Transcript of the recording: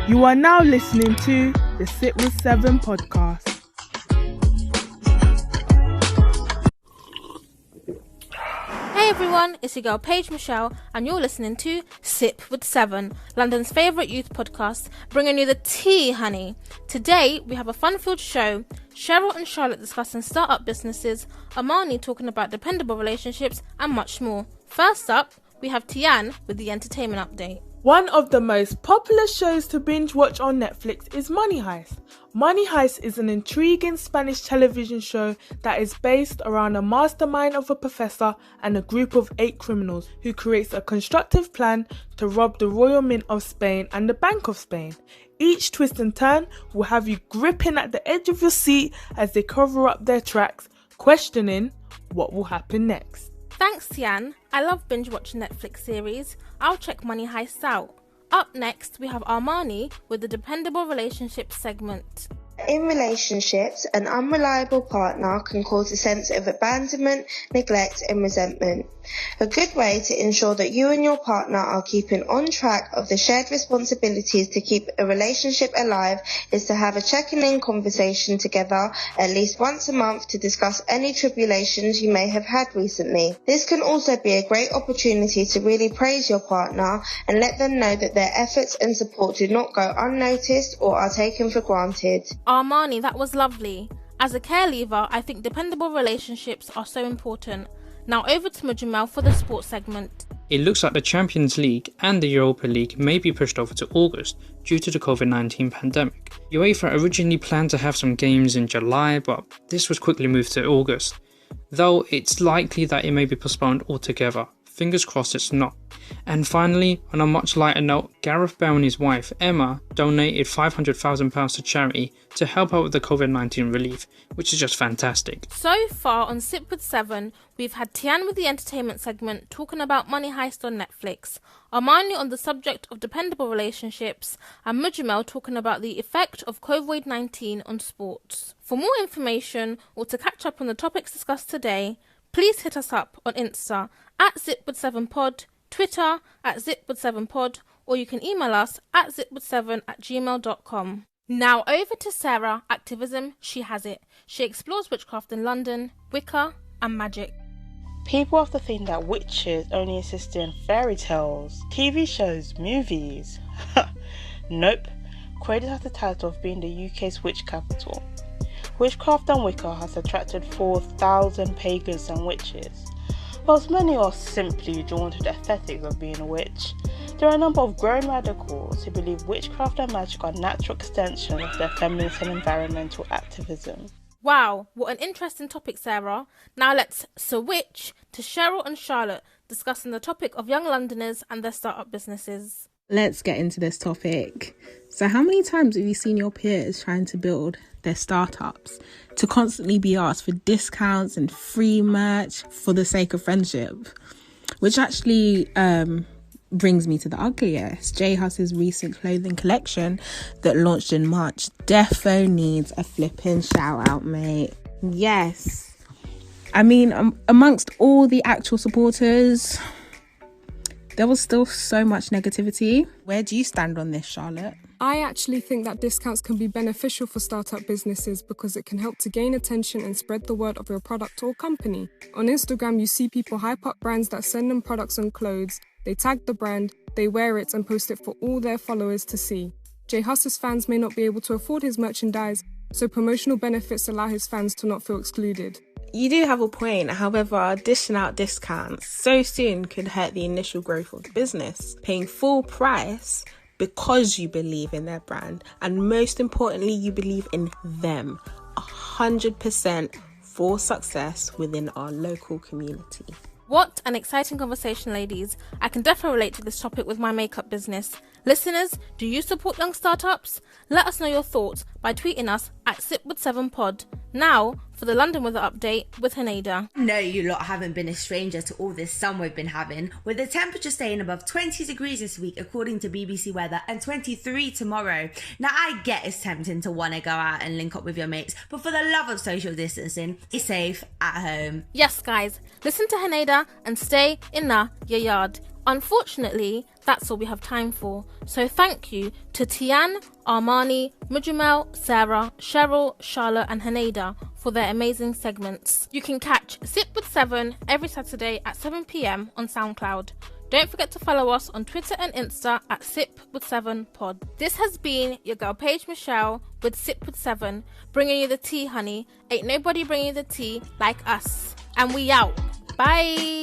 You are now listening to the SipWith7 podcast. Hey everyone, it's your girl Paige Michelle and you're listening to SipWith7, London's favourite youth podcast, bringing you the tea, honey. Today we have a fun-filled show. Cheryl and Charlotte discussing startup businesses, Amani talking about dependable relationships and much more. First up, we have Tian with the entertainment update. One of the most popular shows to binge watch on Netflix is Money Heist. Money Heist is an intriguing Spanish television show that is based around a mastermind of a professor and a group of 8 criminals who creates a constructive plan to rob the Royal Mint of Spain and the Bank of Spain. Each twist and turn will have you gripping at the edge of your seat as they cover up their tracks, questioning what will happen next. Thanks, Tian. I love binge watching Netflix series. I'll check Money Heist out. Up next, we have Armani with the Dependable Relationships segment. In relationships, an unreliable partner can cause a sense of abandonment, neglect and resentment. A good way to ensure that you and your partner are keeping on track of the shared responsibilities to keep a relationship alive is to have a checking-in conversation together at least once a month to discuss any tribulations you may have had recently. This can also be a great opportunity to really praise your partner and let them know that their efforts and support do not go unnoticed or are taken for granted. Armani, that was lovely. As a care leaver, I think dependable relationships are so important. Now over to Mujamel for the sports segment. It looks like the Champions League and the Europa League may be pushed over to August due to the COVID-19 pandemic. UEFA originally planned to have some games in July, but this was quickly moved to August, though it's likely that it may be postponed altogether. Fingers crossed it's not. And finally, on a much lighter note, Gareth Bale and his wife, Emma, donated £500,000 to charity to help out with the COVID-19 relief, which is just fantastic. So far on Sip with 7, we've had Tian with the entertainment segment talking about Money Heist on Netflix, Armani on the subject of dependable relationships, and Mujamel talking about the effect of COVID-19 on sports. For more information or to catch up on the topics discussed today, please hit us up on Insta at SipWith7pod, Twitter at SipWith7pod, or you can email us at SipWith7@gmail.com. Now over to Sarah, Activism, She Has It. She explores witchcraft in London, Wicca and magic. People often think that witches only exist in fairy tales, TV shows, movies. Nope. Croydon has the title of being the UK's witch capital. Witchcraft and Wicca has attracted 4,000 pagans and witches. Whilst many are simply drawn to the aesthetics of being a witch, there are a number of growing radicals who believe witchcraft and magic are natural extensions of their feminist and environmental activism. Wow, what an interesting topic, Sarah. Now let's switch to Cheryl and Charlotte discussing the topic of young Londoners and their startup businesses. Let's get into this topic. So how many times have you seen your peers trying to build their startups to constantly be asked for discounts and free merch for the sake of friendship? Which actually brings me to the ugliest. J Hus's recent clothing collection that launched in March defo needs a flipping shout out, mate. Yes. I mean, amongst all the actual supporters, there was still so much negativity. Where do you stand on this, Charlotte? I actually think that discounts can be beneficial for startup businesses because it can help to gain attention and spread the word of your product or company. On Instagram, you see people hype up brands that send them products and clothes. They tag the brand, they wear it and post it for all their followers to see. J Hus's fans may not be able to afford his merchandise, so promotional benefits allow his fans to not feel excluded. You do have a point. However, dishing out discounts so soon could hurt the initial growth of the business. Paying full price because you believe in their brand, and most importantly, you believe in them 100% for success within our local community. What an exciting conversation, ladies. I can definitely relate to this topic with my makeup business. Listeners, do you support young startups? Let us know your thoughts by tweeting us at SipWith7pod. Now, for for the London weather update with Haneda. No, you lot haven't been a stranger to all this sun we've been having, with the temperature staying above 20 degrees this week according to BBC Weather, and 23 tomorrow. Now I get it's tempting to want to go out and link up with your mates, but for the love of social distancing, stay safe at home. Yes guys, listen to Haneda and stay in your yard. Unfortunately, that's all we have time for. So thank you to Tian, Armani, Mujamel, Sarah, Cheryl, Charlotte and Haneda for their amazing segments. You can catch SipWith7 every Saturday at 7 PM on SoundCloud. Don't forget to follow us on Twitter and Insta at SipWith7pod. This has been your girl Paige Michelle with SipWith7, bringing you the tea, honey. Ain't nobody bringing you the tea like us. And we out. Bye.